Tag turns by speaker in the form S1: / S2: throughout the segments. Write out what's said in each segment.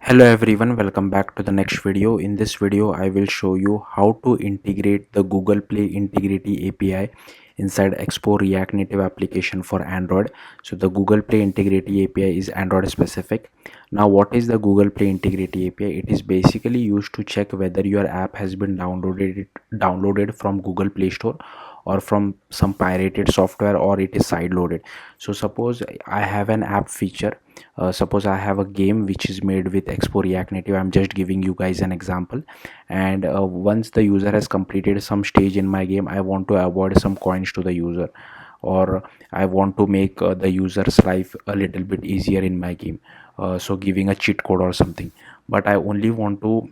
S1: Hello everyone, welcome back to the next video. In this video, I will show you how to integrate the Google Play Integrity API inside Expo React Native application for Android. So the Google Play Integrity API is Android specific. Now what is the Google Play Integrity API? It is basically used to check whether your app has been downloaded from Google Play Store or from some pirated software, or it is side loaded. So suppose I have an app feature. Suppose I have a game which is made with Expo React Native. I'm just giving you guys an example. And once the user has completed some stage in my game, I want to avoid some coins to the user, or I want to make the user's life a little bit easier in my game. So giving a cheat code or something, but I only want to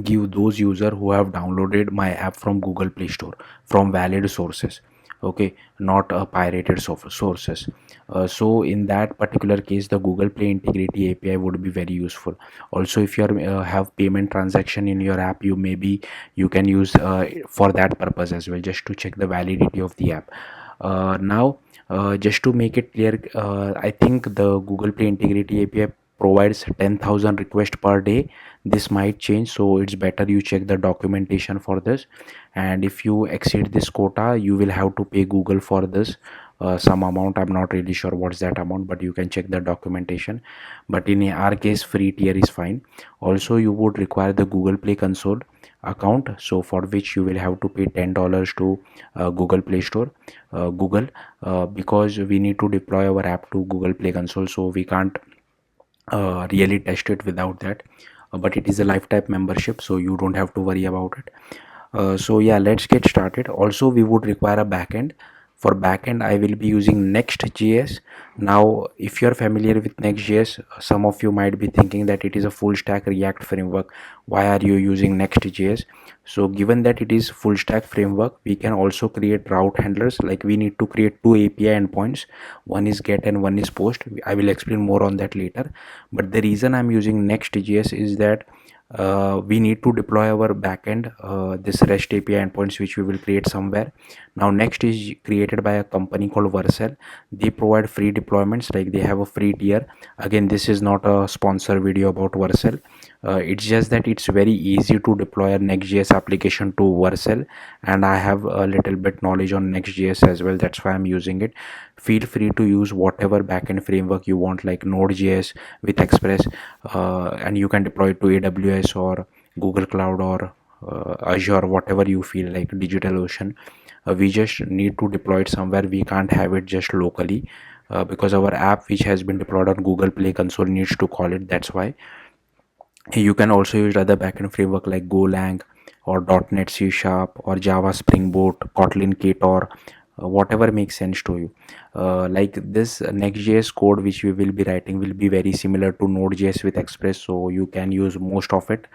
S1: give those users who have downloaded my app from Google Play Store from valid sources. Okay, not pirated sources. So in that particular case, the Google Play Integrity API would be very useful. Also, if you have payment transaction in your app, you can use for that purpose as well, just to check the validity of the app. Now, just to make it clear, I think the Google Play Integrity API provides 10,000 requests per day. This might change, so it's better you check the documentation for this. And if you exceed this quota, you will have to pay Google for this some amount. I'm not really sure what's that amount, but you can check the documentation. But in our case, free tier is fine. Also, you would require the Google Play Console account, so for which you will have to pay $10 to Google Play Store, Google, because we need to deploy our app to Google Play Console, so we can't really test it without that. But it is a lifetime membership, so you don't have to worry about it. So yeah, let's get started. Also, we would require a backend. For backend, I will be using Next.js. Now, if you're familiar with Next.js, some of you might be thinking that it is a full stack React framework. Why are you using Next.js? So given that it is full stack framework, we can also create route handlers. Like, we need to create two API endpoints. One is get and one is post. I will explain more on that later. But the reason I'm using Next.js is that we need to deploy our backend, this REST API endpoints, which we will create somewhere. Now, Next is created by a company called Vercel. They provide free deployments, like they have a free tier. Again, this is not a sponsor video about Vercel. It's just that it's very easy to deploy a Next.js application to Vercel, and I have a little bit knowledge on Next.js as well. That's why I'm using it. Feel free to use whatever backend framework you want, like Node.js with Express, and you can deploy it to AWS or Google Cloud or Azure, whatever you feel like, DigitalOcean. We just need to deploy it somewhere. We can't have it just locally, because our app which has been deployed on Google Play Console needs to call it. That's why. You can also use other backend framework like Golang or .NET C Sharp or Java Spring Boot, Kotlin Kit, or whatever makes sense to you. Like this Next.js code which we will be writing will be very similar to Node.js with Express, so you can use most of it.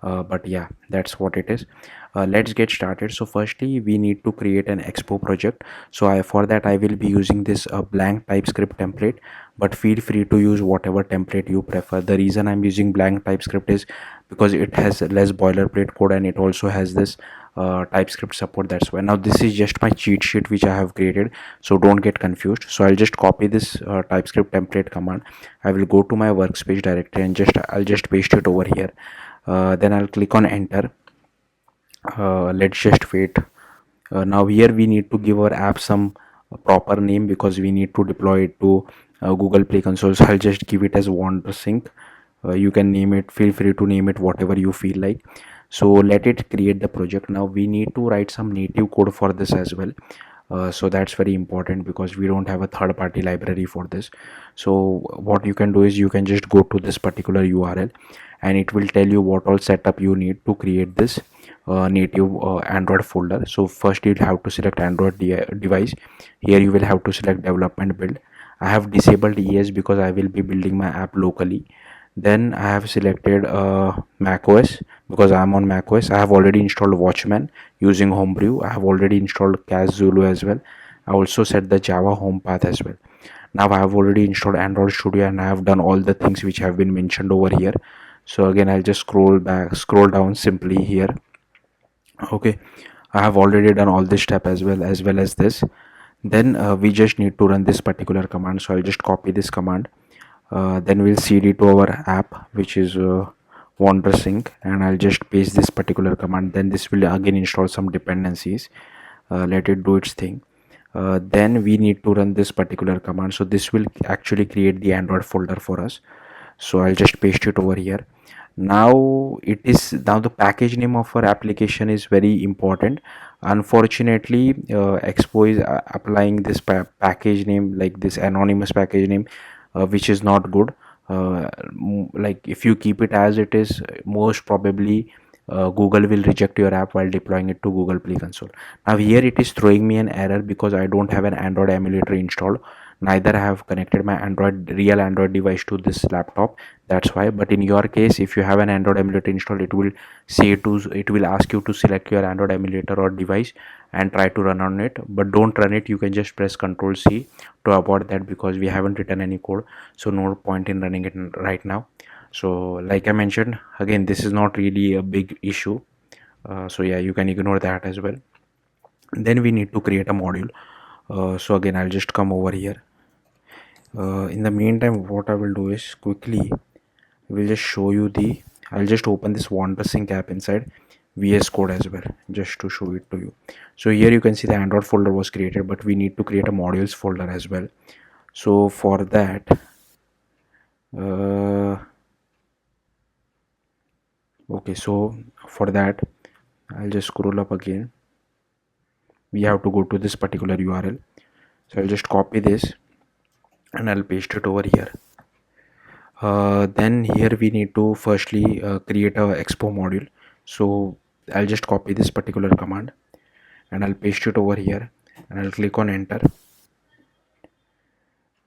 S1: But yeah, that's what it is. Let's get started. So firstly, we need to create an Expo project. So for that I will be using this blank TypeScript template, but feel free to use whatever template you prefer. The reason I'm using blank TypeScript is because it has less boilerplate code, and it also has this TypeScript support. That's why. Now this is just my cheat sheet which I have created, so don't get confused. So I'll just copy this TypeScript template command. I will go to my workspace directory and I'll just paste it over here. Then I'll click on enter. Let's just wait. Now here we need to give our app some proper name, because we need to deploy it to Google Play Console. So I'll just give it as WanderSync. You can name it, feel free to name it whatever you feel like. So let it create the project. Now we need to write some native code for this as well. So that's very important, because we don't have a third-party library for this. So what you can do is you can just go to this particular URL, and it will tell you what all setup you need to create this native Android folder. So first you'll have to select Android device. Here you will have to select development build. I have disabled ES because I will be building my app locally. Then I have selected Mac OS, because I am on Mac OS. I have already installed Watchman using Homebrew. I have already installed Cas Zulu as well. I also set the Java home path as well. Now I have already installed Android Studio, and I have done all the things which have been mentioned over here. So again, I'll just scroll down simply here. Okay, I have already done all this step as well as this. Then we just need to run this particular command. So I'll just copy this command. then we'll cd to our app, which is wondersync, and I'll just paste this particular command. Then this will again install some dependencies, let it do its thing. Then we need to run this particular command, so this will actually create the Android folder for us. So I'll just paste it over here. Now the package name of our application is very important. Unfortunately, Expo is applying this package name, like this anonymous package name, which is not good. Like if you keep it as it is, most probably Google will reject your app while deploying it to Google Play Console. Now here it is throwing me an error because I don't have an Android emulator installed. Neither I have connected my real Android device to this laptop. That's why. But in your case, if you have an Android emulator installed, it will ask you to select your Android emulator or device and try to run on it. But don't run it. You can just press Ctrl C to avoid that, because we haven't written any code, so no point in running it right now. So like I mentioned, again, this is not really a big issue. So yeah, you can ignore that as well. Then we need to create a module. So again, I'll just come over here. In the meantime, what I will do is quickly will just show you I'll just open this WanderSync app inside VS Code as well, just to show it to you. So here you can see the Android folder was created, but we need to create a modules folder as well. So for that, okay, so for that I'll just scroll up again. We have to go to this particular URL. So I'll just copy this and I'll paste it over here. Then here we need to firstly create a Expo module. So I'll just copy this particular command and I'll paste it over here, and I'll click on enter.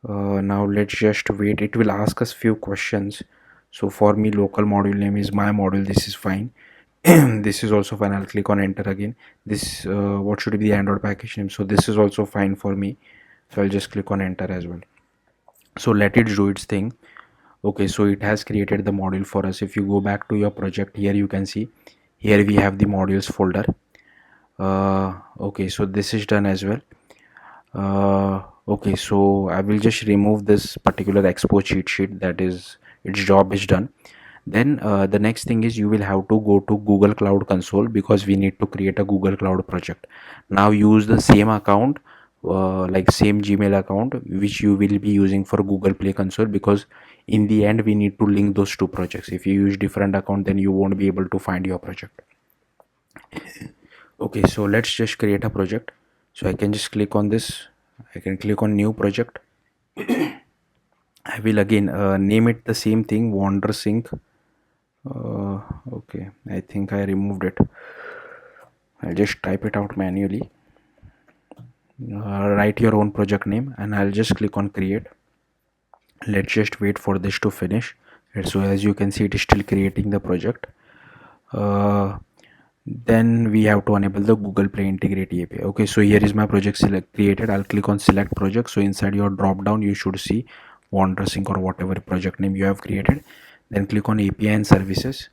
S1: Now let's just wait. It will ask us few questions. So for me, local module name is my module. This is fine. This is also fine. I'll click on enter again. This what should be the Android package name? So this is also fine for me. So I'll just click on enter as well. So let it do its thing. Okay, so it has created the module for us. If you go back to your project, here you can see here we have the modules folder. Okay, so this is done as well. Okay, so I will just remove this particular Expo cheat sheet, that is its job is done. Then the next thing is you will have to go to Google Cloud Console, because we need to create a Google Cloud project. Now use the same account, like same Gmail account which you will be using for Google Play Console, because in the end we need to link those two projects. If you use different account, then you won't be able to find your project. Okay, so let's just create a project. So I can just click on this. I can click on new project. I will again name it the same thing, WanderSync. Okay, I think I removed it. I'll just type it out manually. Write your own project name, and I'll just click on create. Let's just wait for this to finish. So as you can see, it is still creating the project. Then we have to enable the Google Play Integrity API. Okay, so here is my project created. I'll click on select project. So inside your drop down you should see WanderSync or whatever project name you have created. Then click on API and services.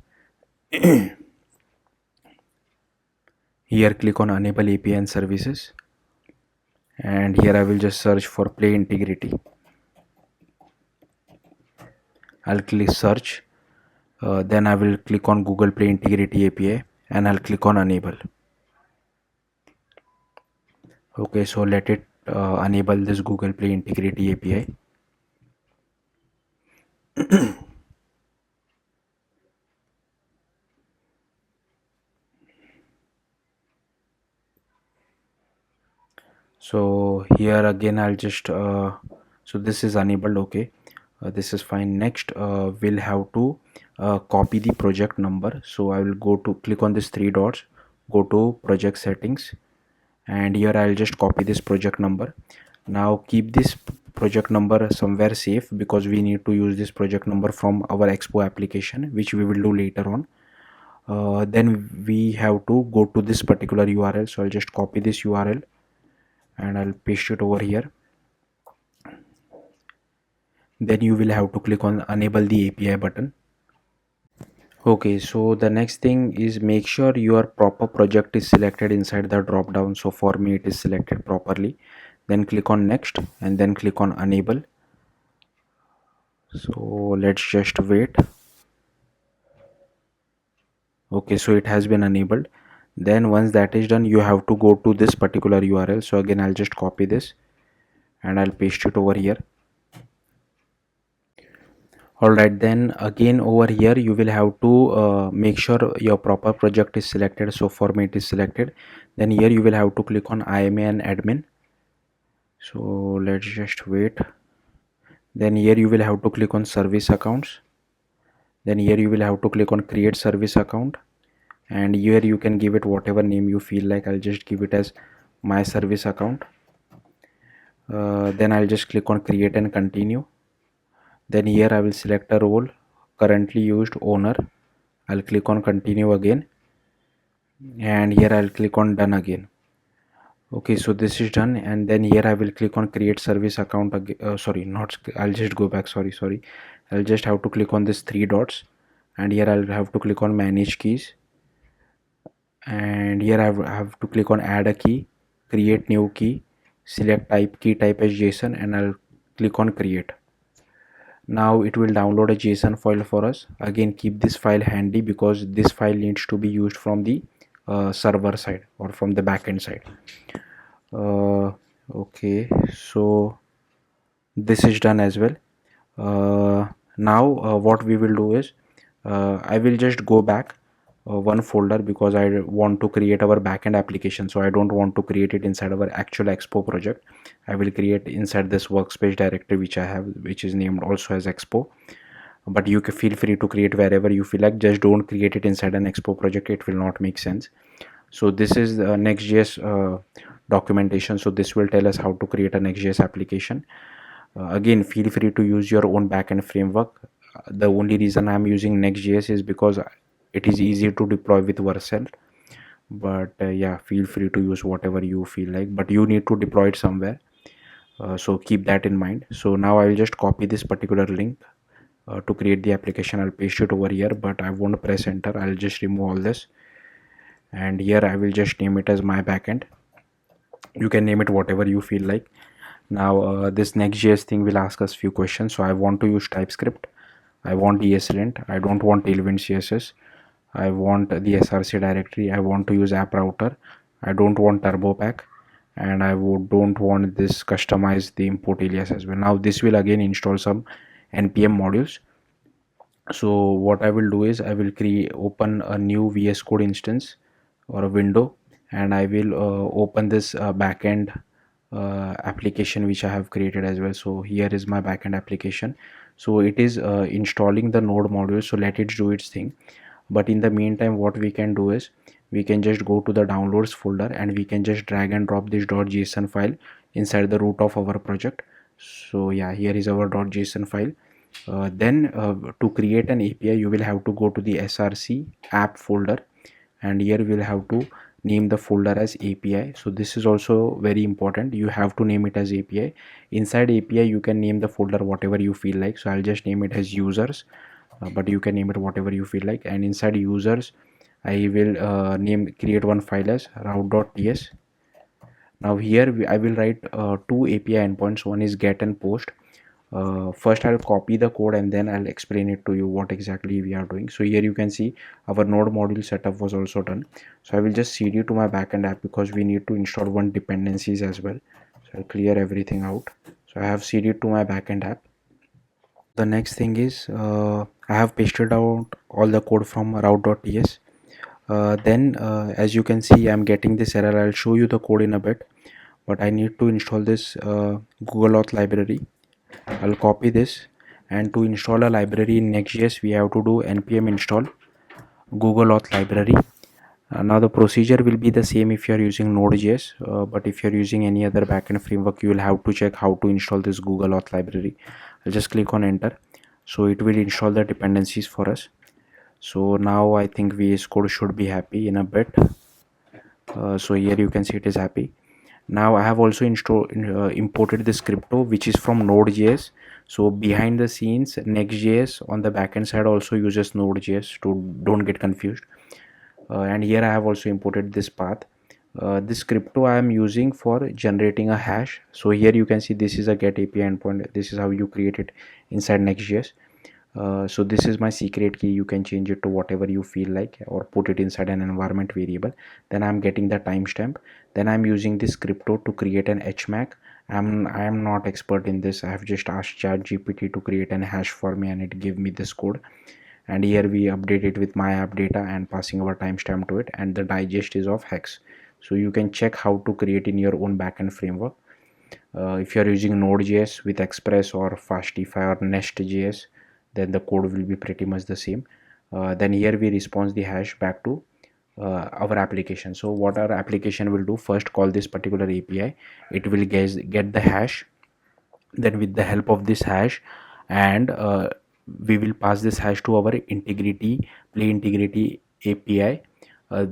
S1: Here click on enable API and services, and here I will just search for Play Integrity. I'll click search. Then I will click on Google Play Integrity API, and I'll click on enable. Okay, so let it enable this Google Play Integrity API. So here again I'll just so this is enabled. Okay, this is fine. Next we'll have to copy the project number. So I will go to click on this three dots, go to project settings, and here I'll just copy this project number. Now keep this project number somewhere safe, because we need to use this project number from our Expo application, which we will do later on. Then we have to go to this particular URL. So I'll just copy this URL and I'll paste it over here. Then you will have to click on enable the API button. Okay, so the next thing is make sure your proper project is selected inside the drop down. So for me it is selected properly. Then click on next and then click on enable. So let's just wait. Okay, so it has been enabled. Then once that is done, you have to go to this particular URL. So again, I'll just copy this and I'll paste it over here. Alright, then again over here you will have to make sure your proper project is selected. So for me it is selected. Then here you will have to click on IMA and admin. So let's just wait. Then here you will have to click on service accounts. Then here you will have to click on create service account, and here you can give it whatever name you feel like. I'll just give it as my service account. Then I'll just click on create and continue. Then here I will select a role currently used, owner. I'll click on continue again, and here I'll click on done again. Okay, so this is done, and then here I will click on create service account again. Sorry, not, I'll just go back. Sorry, I'll just have to click on this three dots, and here I'll have to click on manage keys, and here I have to click on add a key, create new key, select key type as JSON, and I'll click on create. Now it will download a JSON file for us. Again, keep this file handy because this file needs to be used from the server side or from the backend side. Okay, so this is done as well. Now what we will do is I will just go back one folder because I want to create our backend application, so I don't want to create it inside our actual Expo project. I will create inside this workspace directory which I have, which is named also as Expo, but you can feel free to create wherever you feel like. Just don't create it inside an Expo project, it will not make sense. So this is the Next.js documentation. So this will tell us how to create a Next.js application. Again, feel free to use your own backend framework. The only reason I'm using Next.js is because it is easy to deploy with Vercel. But yeah, feel free to use whatever you feel like, but you need to deploy it somewhere. So keep that in mind. So now I will just copy this particular link to create the application. I'll paste it over here, but I won't press enter. I'll just remove all this, and here I will just name it as my backend. You can name it whatever you feel like. Now this Next.js thing will ask us few questions. So I want to use TypeScript, I want ESLint, I don't want Tailwind CSS, I want the src directory, I want to use app router, I don't want TurboPack, and I don't want this customize the import alias as well. Now this will again install some npm modules. So what I will do is I will open a new VS Code instance or a window, and I will open this backend application which I have created as well. So here is my backend application. So it is installing the node module, so let it do its thing. But in the meantime, what we can do is we can just go to the downloads folder and we can just drag and drop this .json file inside the root of our project. So yeah, here is our .json file. Then to create an API, you will have to go to the src app folder, and here we'll have to name the folder as API. So this is also very important. You have to name it as API. Inside API, you can name the folder whatever you feel like. So I'll just name it as users, but you can name it whatever you feel like. And inside users, I will create one file as route.ts. Now here I will write two API endpoints. One is get and post. First I'll copy the code and then I'll explain it to you what exactly we are doing. So here you can see our node module setup was also done. So I will just cd to my backend app because we need to install one dependencies as well. So I'll clear everything out. So I have cd to my backend app. The next thing is I have pasted out all the code from route.ts. Then as you can see, I'm getting this error. I'll show you the code in a bit, but I need to install this Google Auth library. I'll copy this, and to install a library in Next.js, we have to do npm install Google Auth library. Now the procedure will be the same if you are using Node.js, but if you are using any other backend framework, you will have to check how to install this Google Auth library. I'll just click on enter. So it will install the dependencies for us. So now I think VS Code should be happy in a bit. So here you can see it is happy. Now I have also imported this crypto which is from Node.js. So behind the scenes, Next.js on the backend side also uses Node.js, to don't get confused. And here I have also imported this path. this crypto I am using for generating a hash. So here you can see this is a get API endpoint. This is how you create it inside Next.js. So this is my secret key. You can change it to whatever you feel like or put it inside an environment variable. Then I'm getting the timestamp. Then I'm using this crypto to create an HMAC. I am not expert in this. I have just asked ChatGPT to create an hash for me and it gave me this code. And here we update it with my app data and passing our timestamp to it, and the digest is of hex. So you can check how to create in your own backend framework. If you are using Node.js with Express or Fastify or Nest.js, then the code will be pretty much the same. Then here we response the hash back to our application. So what our application will do, first call this particular API. It will get the hash. Then with the help of this hash, and we will pass this hash to our play integrity API,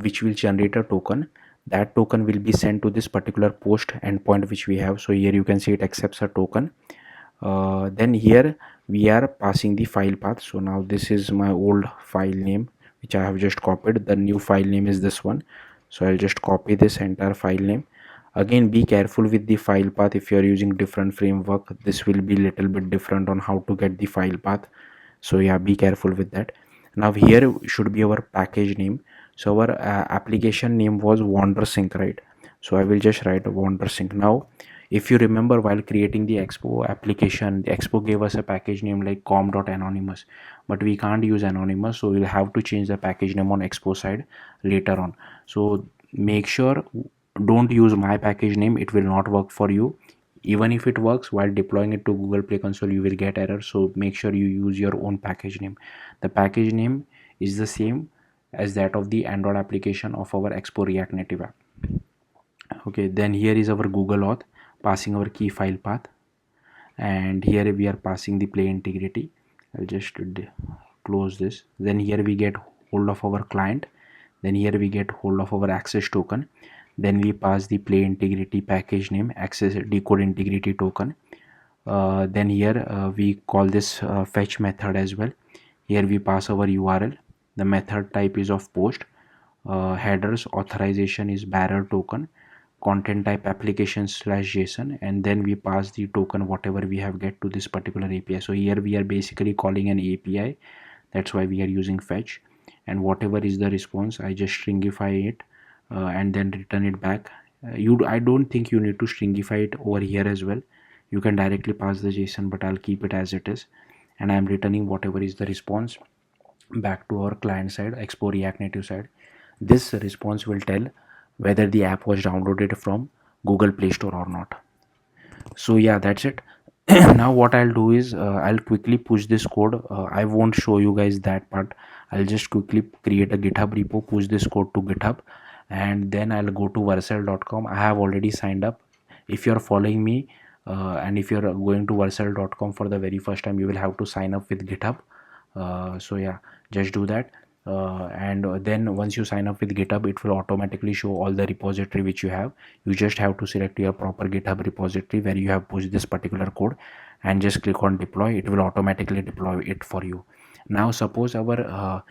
S1: which will generate a token. That token will be sent to this particular post endpoint which we have. So here you can see it accepts a token. Then here we are passing the file path. So now this is my old file name which I have just copied. The new file name is this one. So I'll just copy this entire file name. Again, be careful with the file path. If you are using different framework, this will be little bit different on how to get the file path. So yeah, be careful with that. Now here should be our package name. So our application name was WanderSync, right? So I will just write WanderSync. Now if you remember, while creating the Expo application, the Expo gave us a package name like com.anonymous, but we can't use anonymous, so we'll have to change the package name on Expo side later on. So make sure don't use my package name, it will not work for you. Even if it works, while deploying it to Google Play Console you will get error. So make sure you use your own package name. The package name is the same as that of the Android application of our Expo React Native app. Okay, then here is our Google Auth, passing our key file path, and here we are passing the play integrity. I'll just close this. Then here we get hold of our client. Then here we get hold of our access token. Then we pass the play integrity package name access decode integrity token. Then here we call this fetch method as well. Here we pass our URL. The method type is of post. Headers authorization is bearer token. Content type application slash JSON, and then we pass the token whatever we have get to this particular API. So here we are basically calling an API. That's why we are using fetch, and whatever is the response I just stringify it and then return it back. I don't think you need to stringify it over here as well. You can directly pass the JSON, but I'll keep it as it is, and I'm returning whatever is the response back to our client side, Expo React Native side. This response will tell whether the app was downloaded from Google Play Store or not. So yeah, that's it. Now what I'll do is I'll quickly push this code. I won't show you guys that part. I'll just quickly create a GitHub repo, push this code to GitHub, and then I'll go to vercel.com. I have already signed up. If you're following me and if you're going to vercel.com for the very first time, you will have to sign up with GitHub. So yeah, just do that. And then once you sign up with GitHub, it will automatically show all the repository which you have. You just have to select your proper GitHub repository where you have pushed this particular code and just click on deploy. It will automatically deploy it for you. Now suppose our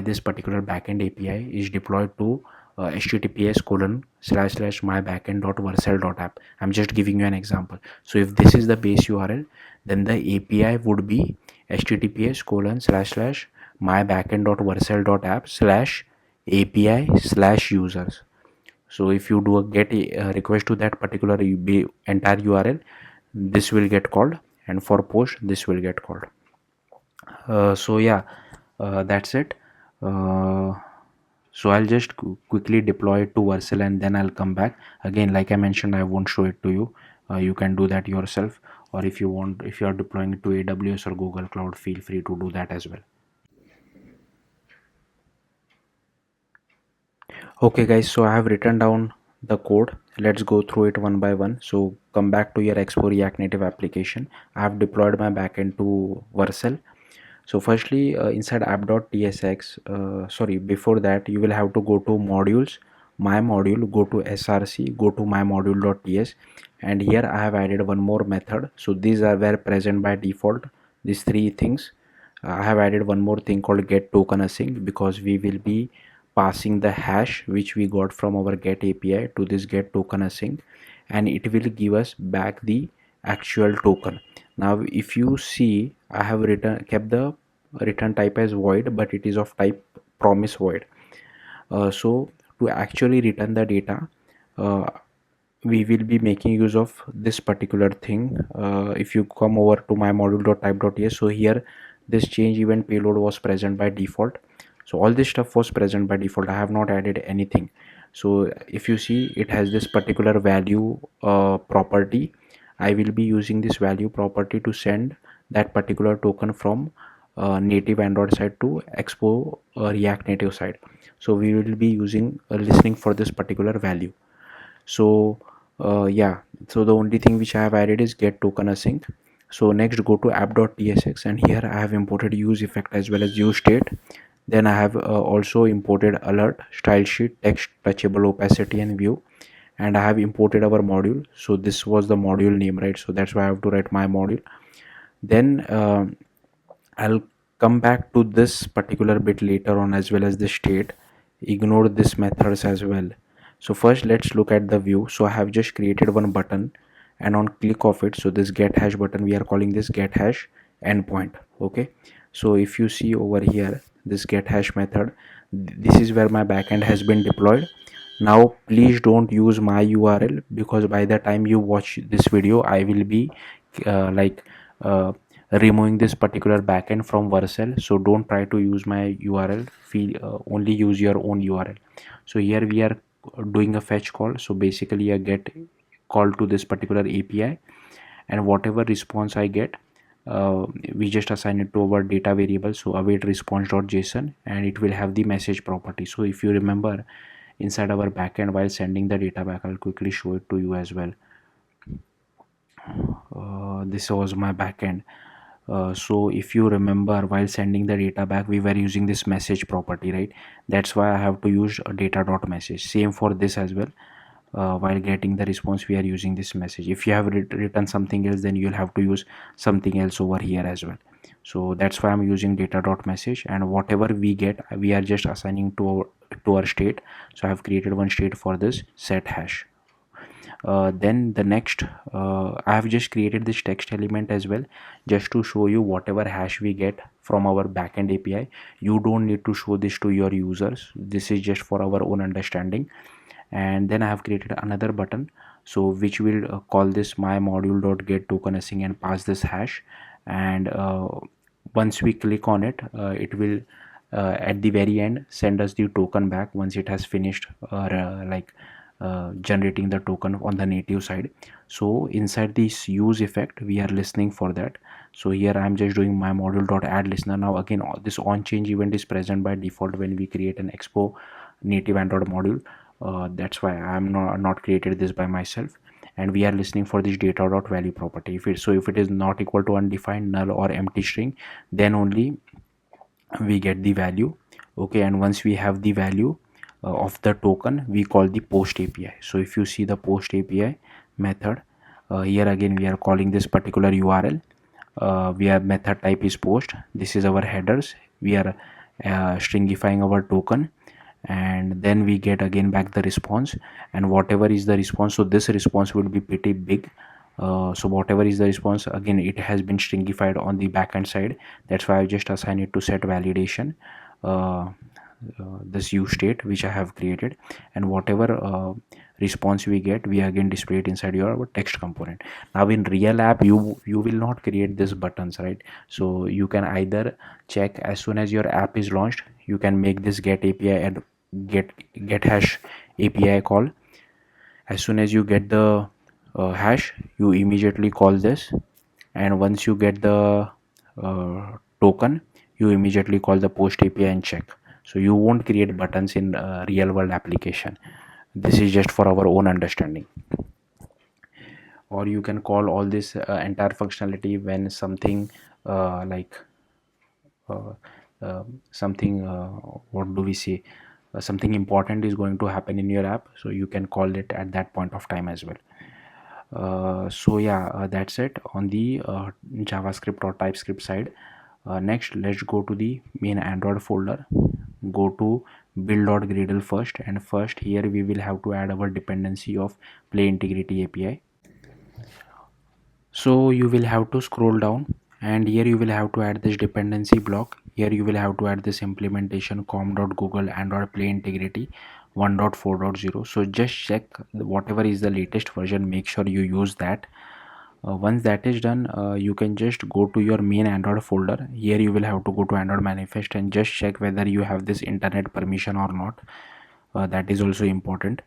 S1: this particular backend API is deployed to https://mybackend.vercel.app. I'm just giving you an example. So if this is the base URL, then the API would be https://mybackend.vercel.app/API/users. So if you do a get a request to that particular entire URL, this will get called, and for post this will get called. So yeah, that's it. So I'll just quickly deploy it to Vercel and then I'll come back again. Like I mentioned, I won't show it to you. You can do that yourself, or if you want, if you are deploying it to AWS or Google Cloud, feel free to do that as well. Okay guys, so I have written down the code. Let's go through it one by one. So come back to your Expo React Native application. I have deployed my backend to Vercel. So firstly, inside app.tsx, before that you will have to go to modules, my module, go to src, go to my module.ts, and here I have added one more method. So these are were present by default, these three things. I have added one more thing called get token async, because we will be passing the hash which we got from our get API to this get token async, and it will give us back the actual token. Now if you see, I have kept the return type as void, but it is of type promise void. So to actually return the data, uh, we will be making use of this particular thing. If you come over to my module.type.ts, so here this change event payload was present by default. So all this stuff was present by default. I have not added anything. So if you see, it has this particular value property. I will be using this value property to send that particular token from native Android side to Expo React Native side. So we will be using listening for this particular value. So yeah, so the only thing which I have added is get token async. So next go to app.tsx, and here I have imported use effect as well as use state. Then I have also imported alert, style sheet, text, touchable, opacity and view, and I have imported our module. So this was the module name, right? So that's why I have to write my module. Then I'll come back to this particular bit later on, as well as the state. Ignore this methods as well. So first let's look at the view. So I have just created one button, and on click of it, so this get hash button, we are calling this get hash endpoint. Okay, so if you see over here, this get hash method, this is where my backend has been deployed. Now please don't use my URL, because by the time you watch this video, I will be like removing this particular backend from Vercel. So don't try to use my URL. Feel only use your own URL. So here we are doing a fetch call. So basically a get call to this particular API, and whatever response I get, we just assign it to our data variable. So await response.json, and it will have the message property. So if you remember, inside our backend, while sending the data back, I'll quickly show it to you as well. This was my backend. So if you remember, while sending the data back, we were using this message property, right? That's why I have to use a data.message. Same for this as well. While getting the response, we are using this message. If you have written something else, then you'll have to use something else over here as well. So that's why I'm using data.message, and whatever we get, we are just assigning to our state. So I have created one state for this set hash. Then the next, I have just created this text element as well, just to show you whatever hash we get from our backend API. You don't need to show this to your users. This is just for our own understanding. And then I have created another button, so which will call this my module.get token async and pass this hash. And once we click on it, it will at the very end send us the token back once it has finished generating the token on the native side. So inside this use effect, we are listening for that. So here I am just doing my module.add listener. Now again, this on change event is present by default when we create an Expo native Android module. That's why I'm not created this by myself. And we are listening for this data.value property. If it is not equal to undefined, null or empty string, then only we get the value. Okay, and once we have the value of the token, we call the post API. So if you see the post API method, here again we are calling this particular URL. We have method type is post. This is our headers. We are stringifying our token, and then we get again back the response, and whatever is the response, so this response will be pretty big. So whatever is the response, again it has been stringified on the backend side. That's why I just assign it to set validation, this use state which I have created, and whatever response we get, we again display it inside your text component. Now in real app, you will not create these buttons, right? So you can either check as soon as your app is launched, you can make this get API and get hash API call. As soon as you get the hash, you immediately call this, and once you get the token, you immediately call the post API and check. So you won't create buttons in real world application. This is just for our own understanding. Or you can call all this entire functionality when something like uh, something what do we say, something important is going to happen in your app, so you can call it at that point of time as well. So yeah, that's it on the JavaScript or TypeScript side. Next, let's go to the main Android folder. go to build.gradle first, and first here we will have to add our dependency of play integrity API. So you will have to scroll down, and here you will have to add this dependency block. Here you will have to add this implementation com.google android play integrity 1.4.0. so just check whatever is the latest version, make sure you use that. Once that is done, you can just go to your main android folder. Here you will have to go to android manifest and just check whether you have this internet permission or not. That is also important.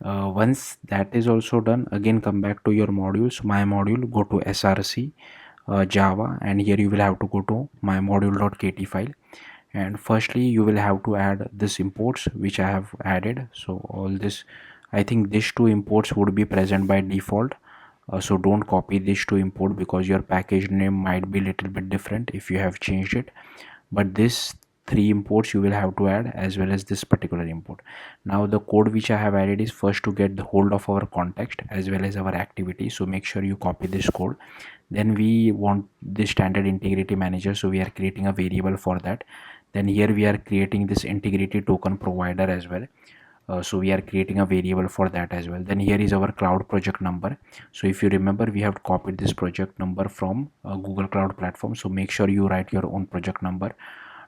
S1: Once that is also done, again come back to your modules, my module, go to src java, and here you will have to go to my module.kt file. And firstly you will have to add this imports which I have added. So all this, I think these two imports would be present by default. So don't copy these to import because your package name might be little bit different if you have changed it. But this three imports you will have to add, as well as this particular import. Now the code which I have added is first to get the hold of our context as well as our activity, so make sure you copy this code. Then we want this standard integrity manager, so we are creating a variable for that. Then here we are creating this integrity token provider as well. So we are creating a variable for that as well. Then here is our cloud project number. So if you remember, we have copied this project number from Google Cloud Platform, so make sure you write your own project number.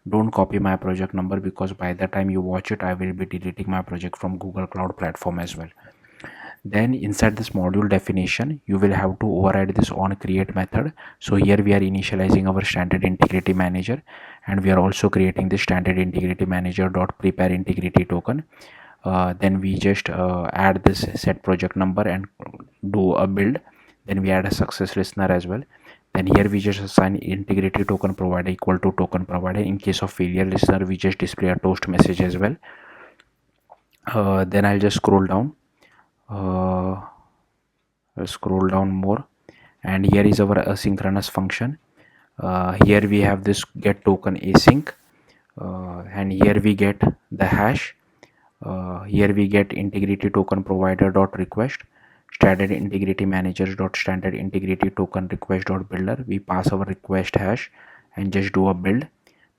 S1: Don't copy my project number because by the time you watch it I will be deleting my project from Google Cloud Platform as well. Then inside this module definition you will have to override this on create method. So here we are initializing our standard integrity manager, and we are also creating the standard integrity manager dot prepare integrity token. Then we just add this set project number and do a build. Then we add a success listener as well. Then here we just assign integrity token provider equal to token provider. In case of failure listener we just display a toast message as well. Then I'll just scroll down. I'll scroll down more, and here is our asynchronous function. Here we have this get token async, and here we get the hash. Here we get integrity token provider dot request standard integrity manager dot standard integrity token request dot builder. We pass our request hash and just do a build.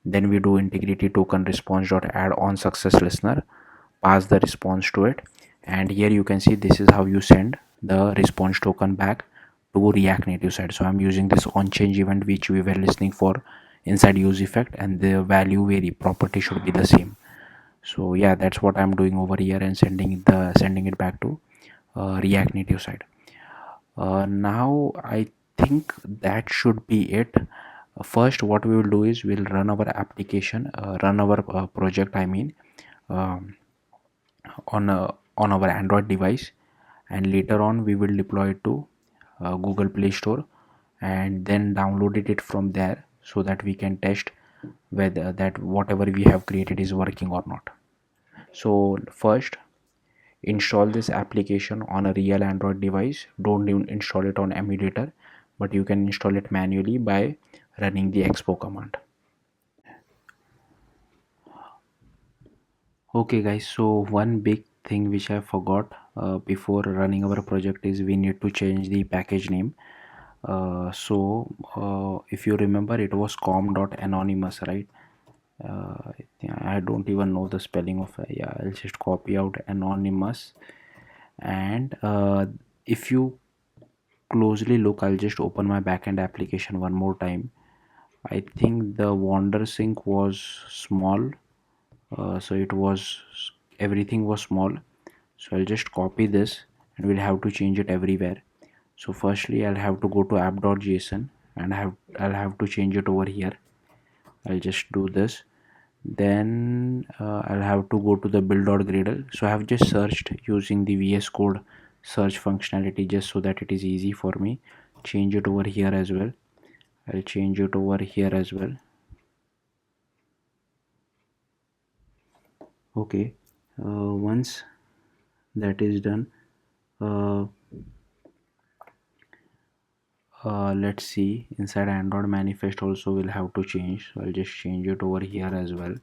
S1: Then we do integrity token response dot add on success listener, pass the response to it, and here you can see this is how you send the response token back to React Native side. So I'm using this on change event which we were listening for inside use effect, and the value vary property should be the same. So yeah, that's what I'm doing over here and sending it back to React Native side. Now I think that should be it. First what we will do is we'll run our application, run our project, I mean, um, on our Android device, and later on we will deploy it to Google Play Store and then downloaded it from there so that we can test whether that whatever we have created is working or not. So first install this application on a real Android device. Don't even install it on emulator, but you can install it manually by running the Expo command. Okay guys, so one big thing which I forgot before running our project is we need to change the package name. If you remember, it was com.anonymous, right? Yeah, I don't even know the spelling of it. Yeah, I'll just copy out anonymous, and if you closely look, I'll just open my backend application one more time. I think the wander sync was small, so it was, everything was small. So I'll just copy this and we'll have to change it everywhere. So firstly I'll have to go to app.json and I'll have to change it over here. I'll just do this. Then I'll have to go to the build.gradle. So I have just searched using the VS Code search functionality just so that it is easy for me. Change it over here as well. I'll change it over here as well. Okay, once that is done, uh, let's see, inside Android manifest also we'll have to change, so I'll just change it over here as well.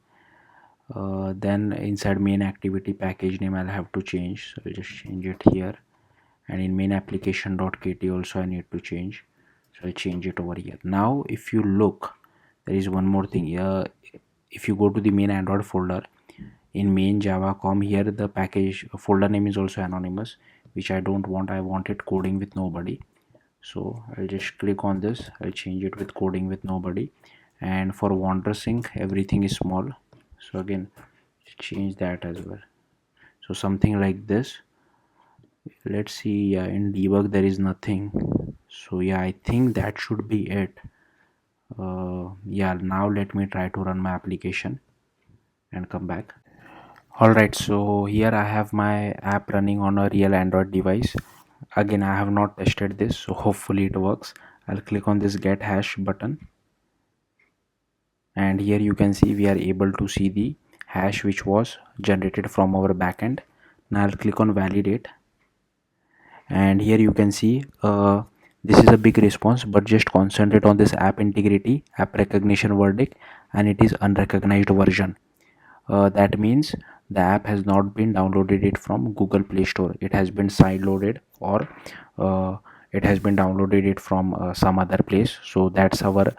S1: Then inside main activity package name I'll have to change, so I'll just change it here, and in main application.kt also I need to change, so I'll change it over here. Now if you look, there is one more thing here. if you go to the main Android folder, in main java.com, here the package folder name is also anonymous, which I don't want. I want it coding with nobody. So I'll just click on this. I'll change it with coding with nobody. And for WanderSync, everything is small. So again, change that as well. So something like this. Let's see. In debug there is nothing. So yeah, I think that should be it. Yeah, now let me try to run my application and come back. Alright, so here I have my app running on a real Android device. Again, I have not tested this, so hopefully it works. I'll click on this get hash button, and here you can see we are able to see the hash which was generated from our backend. Now I'll click on validate, and here you can see this is a big response, but just concentrate on this app integrity, app recognition verdict, and it is unrecognized version. That means the app has not been downloaded it from Google Play Store. It has been sideloaded, or uh, it has been downloaded it from some other place. So that's our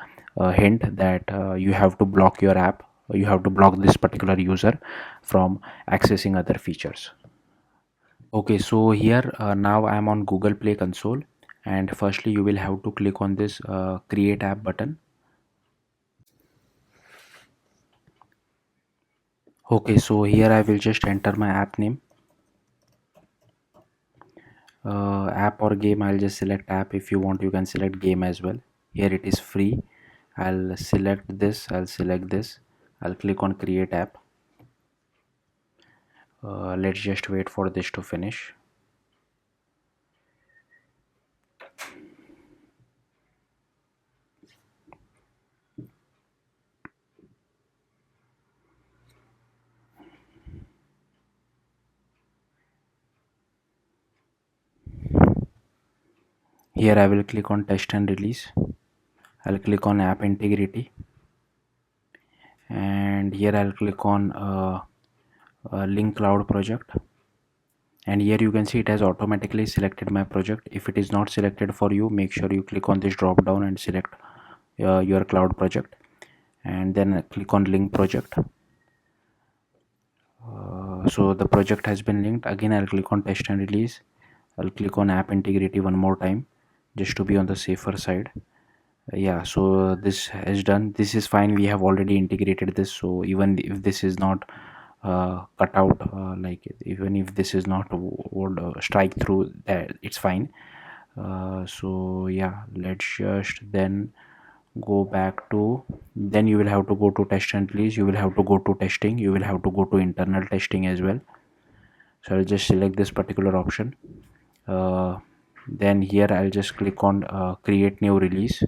S1: hint that you have to block your app. You have to block this particular user from accessing other features. Okay, so here now I am on Google Play console, and firstly you will have to click on this create app button. Okay, so here I will just enter my app name. App or game, I'll just select app. If you want, you can select game as well. Here it is free. I'll select this. I'll click on create app. Let's just wait for this to finish. Here I will click on test and release. I'll click on app integrity, and here I'll click on link cloud project, and here you can see it has automatically selected my project. If it is not selected for you, make sure you click on this drop down and select your cloud project, and then click on link project. So the project has been linked. Again, I'll click on test and release. I'll click on app integrity one more time, just to be on the safer side. Yeah, so this is done. This is fine. We have already integrated this, so even if this is not cut out, like even if this is not would strike through, that it's fine. So yeah, let's just then go back to, then you will have to go to test and release. You will have to go to testing. You will have to go to internal testing as well. So I'll just select this particular option. uh, then here I'll just click on create new release.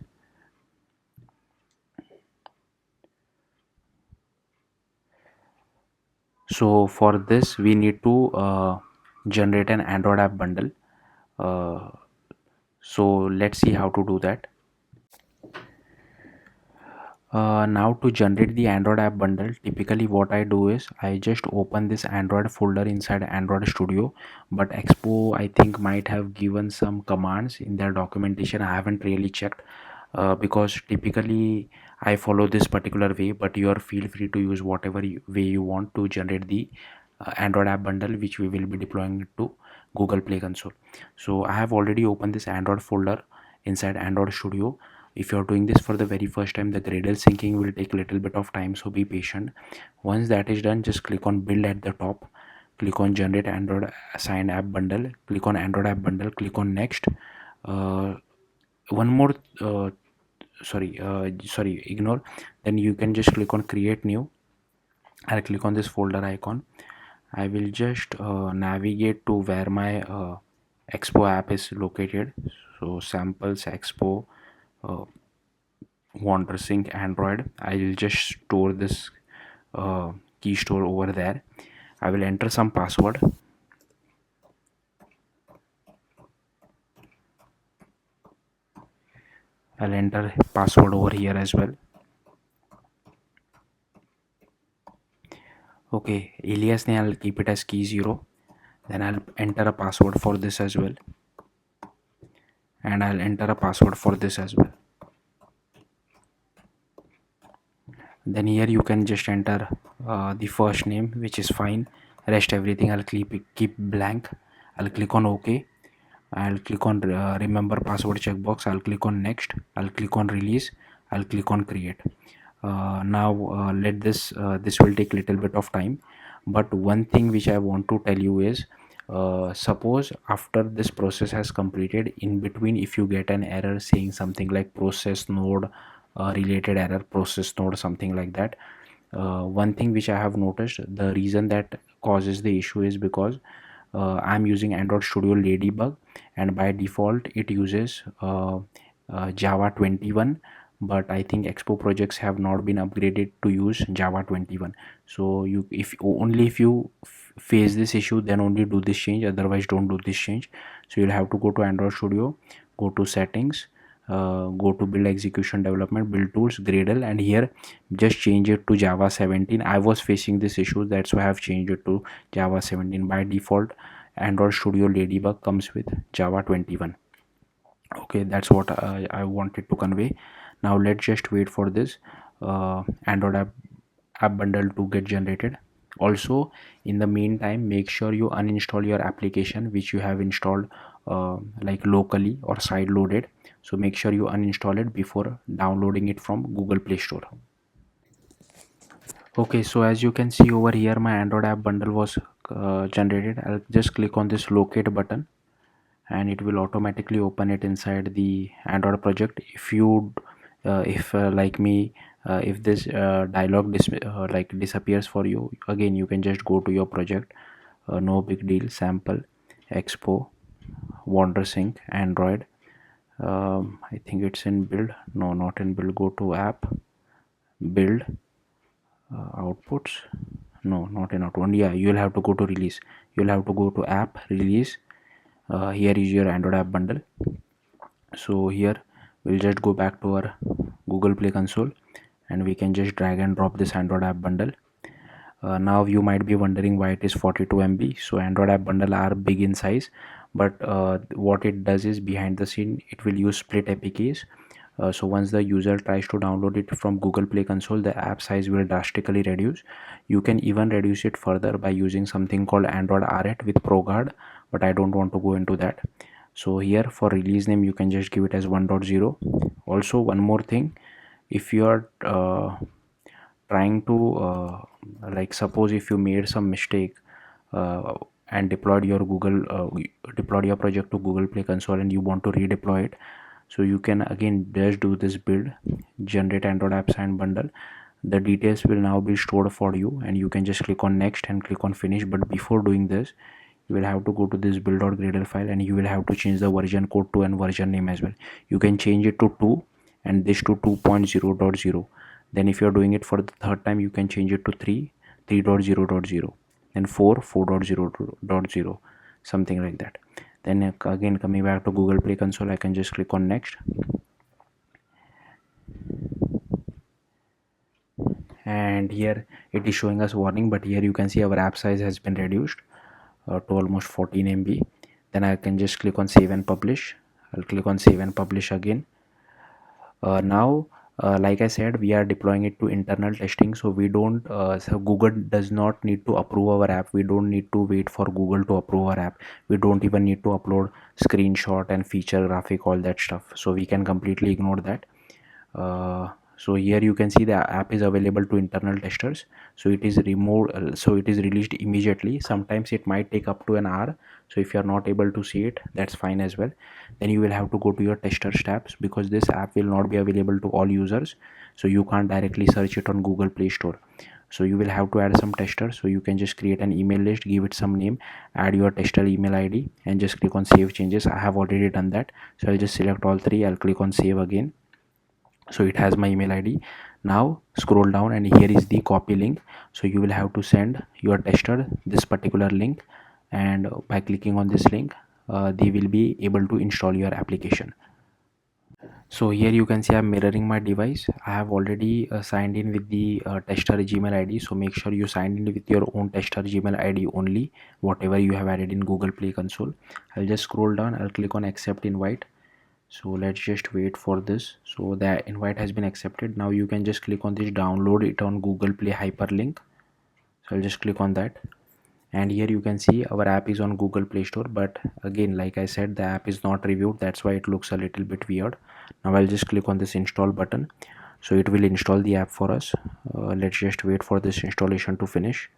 S1: So for this we need to generate an Android app bundle. uh, so let's see how to do that. Now to generate the Android app bundle, typically what I do is I just open this Android folder inside Android Studio, but Expo I think might have given some commands in their documentation. I haven't really checked, because typically I follow this particular way, but you are feel free to use whatever way you want to generate the Android app bundle, which we will be deploying to Google Play console. So I have already opened this Android folder inside Android Studio. If you're doing this for the very first time, the Gradle syncing will take a little bit of time, so be patient. Once that is done, just click on build at the top, click on generate Android assigned app bundle, click on Android app bundle, click on next. One more sorry, ignore. Then you can just click on create new. I'll click on this folder icon. I will just navigate to where my Expo app is located. So samples Expo uh, WanderSync Android. I will just store this key store over there. I will enter some password. I'll enter password over here as well. Okay, alias name I'll keep it as key 0. Then I'll enter a password for this as well, and I'll enter a password for this as well. Then here you can just enter the first name, which is fine. Rest everything I'll keep blank. I'll click on OK. I'll click on remember password checkbox. I'll click on next. I'll click on release. I'll click on create. Now let this will take little bit of time, but one thing which I want to tell you is, suppose after this process has completed, in between if you get an error saying something like process node related error, process node, something like that. One thing which I have noticed, the reason that causes the issue is because I'm using Android Studio Ladybug, and by default it uses Java 21, but I think Expo projects have not been upgraded to use Java 21. So you, if only if you face this issue, then only do this change, otherwise don't do this change. So you'll have to go to Android Studio, go to settings, go to build execution development, build tools, Gradle, and here just change it to Java 17. I was facing this issue, that's why I have changed it to Java 17. By default Android Studio Ladybug comes with Java 21. Okay, that's what I wanted to convey. Now let's just wait for this Android app bundle to get generated. Also, in the meantime, make sure you uninstall your application which you have installed like locally or side loaded. So make sure you uninstall it before downloading it from Google Play Store. Okay, so as you can see over here, my Android app bundle was generated. I'll just click on this locate button and it will automatically open it inside the Android project. If you if like me, if this dialog like disappears for you, again you can just go to your project, no big deal, sample, Expo, WonderSync, Android. I think it's in build. No, not in build. Go to app, build, outputs. No, not in output. Yeah, you'll have to go to release. You'll have to go to app, release. Here is your Android app bundle. So here we'll just go back to our Google Play console and we can just drag and drop this Android app bundle. Now you might be wondering why it is 42 MB. So Android app bundle are big in size, but what it does is, behind the scene it will use split APKs. So once the user tries to download it from Google Play console, the app size will drastically reduce. You can even reduce it further by using something called Android R8 with ProGuard, but I don't want to go into that. So here for release name you can just give it as 1.0. Also one more thing, if you are trying to like suppose if you made some mistake and deployed your deployed your project to Google Play console and you want to redeploy it, so you can again just do this build, generate Android apps and bundle. The details will now be stored for you and you can just click on next and click on finish. But before doing this, you will have to go to this build.gradle file and you will have to change the version code to and version name as well. You can change it to 2 and this to 2.0.0. Then if you're doing it for the third time, you can change it to 3.0.0, then 4.0.0, something like that. Then again coming back to Google Play console, I can just click on next, and here it is showing us warning, but here you can see our app size has been reduced to almost 14 MB. Then I can just click on save and publish. I'll click on save and publish again. Now like I said, we are deploying it to internal testing, so we don't so Google does not need to approve our app. We don't need to wait for Google to approve our app. We don't even need to upload screenshot and feature graphic, all that stuff, so we can completely ignore that. So here you can see the app is available to internal testers, so it is removed, so it is released immediately. Sometimes it might take up to an hour, so if you are not able to see it, that's fine as well. Then you will have to go to your testers tabs, because this app will not be available to all users, so you can't directly search it on Google Play Store. So you will have to add some testers, so you can just create an email list, give it some name, add your tester email ID and just click on save changes. I have already done that, so I'll just select all three. I'll click on save again, so it has my email ID. Now scroll down and here is the copy link, so you will have to send your tester this particular link, and by clicking on this link they will be able to install your application. So here you can see I'm mirroring my device. I have already signed in with the tester Gmail ID, so make sure you sign in with your own tester Gmail ID only, whatever you have added in Google Play console. I'll just scroll down, I'll click on accept invite. So let's just wait for this. So the invite has been accepted. Now you can just click on this download it on Google Play hyperlink. So I'll just click on that, and here you can see our app is on Google Play Store, but again, like I said, the app is not reviewed, that's why it looks a little bit weird. Now I'll just click on this install button, so it will install the app for us. Let's just wait for this installation to finish.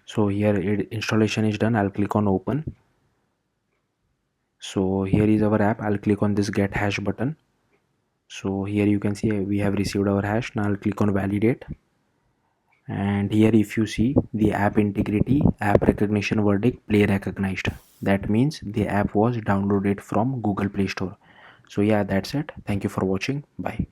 S1: So here installation is done. I'll click on open. So here is our app. I'll click on this get hash button. So here you can see we have received our hash. Now I'll click on validate, and here if you see the app integrity, app recognition verdict, play recognized, that means the app was downloaded from Google Play Store. So yeah, that's it. Thank you for watching. Bye.